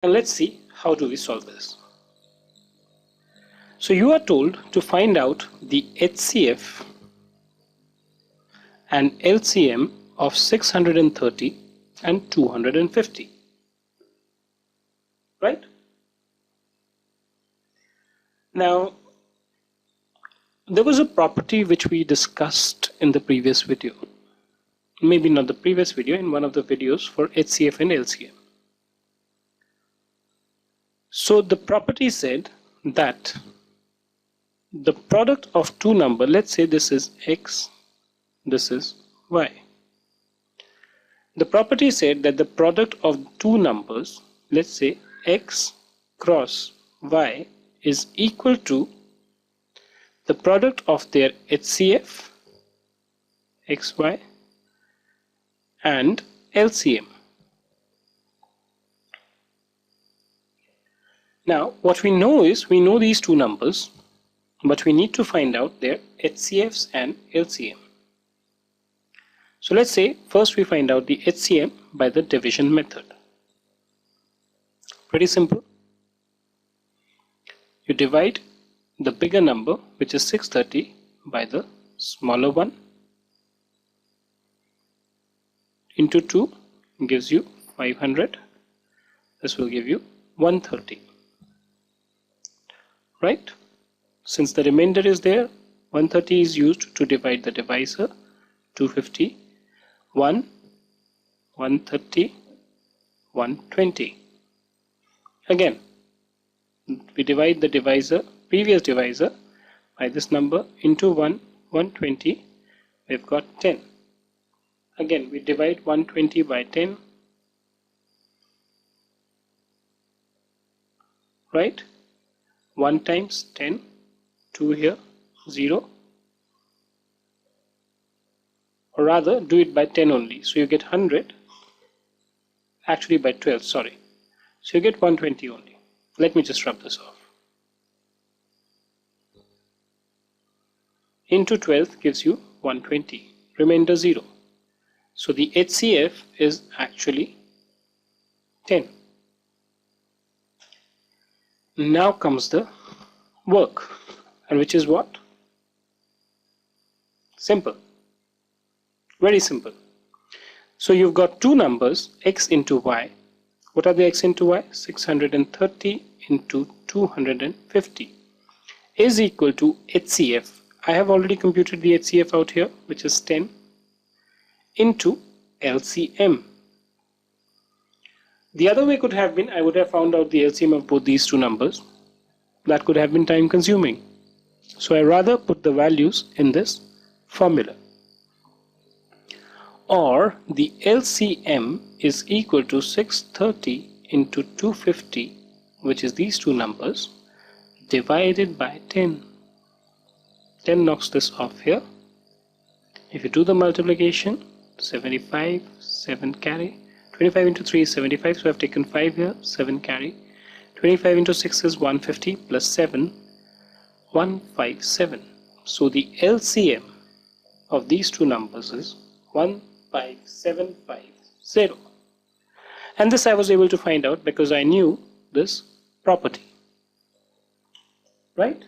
And let's see how do we solve this. So you are told to find out the HCF and LCM of 630 and 250, right? Now, there was a property which we discussed in the previous video, maybe not the previous video, in one of the videos for HCF and LCM. So the property said that the product of two numbers, let's say this is X, this is Y. The property said that the product of two numbers, let's say X cross Y, is equal to the product of their HCF, XY, and LCM. Now, what we know is, we know these two numbers, but we need to find out their HCFs and LCM. So let's say first we find out the HCM by the division method. Pretty simple. You divide the bigger number, which is 630, by the smaller one, into 2 gives you 500. This will give you 130, right? Since the remainder is there, 130 is used to divide the divisor. 250, 1, 130, 120. Again, we divide the divisor, previous divisor, by this number into 1, 120, we've got 10. Again, we divide 120 by 10, right? 1 times 10, 2 here, 0. Or rather, do it by 10 only. So you get 100, actually by 12, sorry. So you get 120 only. Let me just rub this off. Into 12 gives you 120, remainder 0. So the HCF is actually 10. Now comes the work, and which is what? Simple. Very simple. So you've got two numbers, X into Y. What are the X into Y? 630 into 250 is equal to HCF. I have already computed the HCF out here, which is 10, into LCM. The other way could have been, I would have found out the LCM of both these two numbers. That could have been time consuming. So I rather put the values in this formula. Or the LCM is equal to 630 into 250, which is these two numbers, divided by 10. 10 knocks this off here. If you do the multiplication, 75, 7 carry. 25 into 3 is 75, so I've taken 5 here, 7 carry. 25 into 6 is 150 plus 7, 157. So the LCM of these two numbers is 15750. And this I was able to find out because I knew this property, right?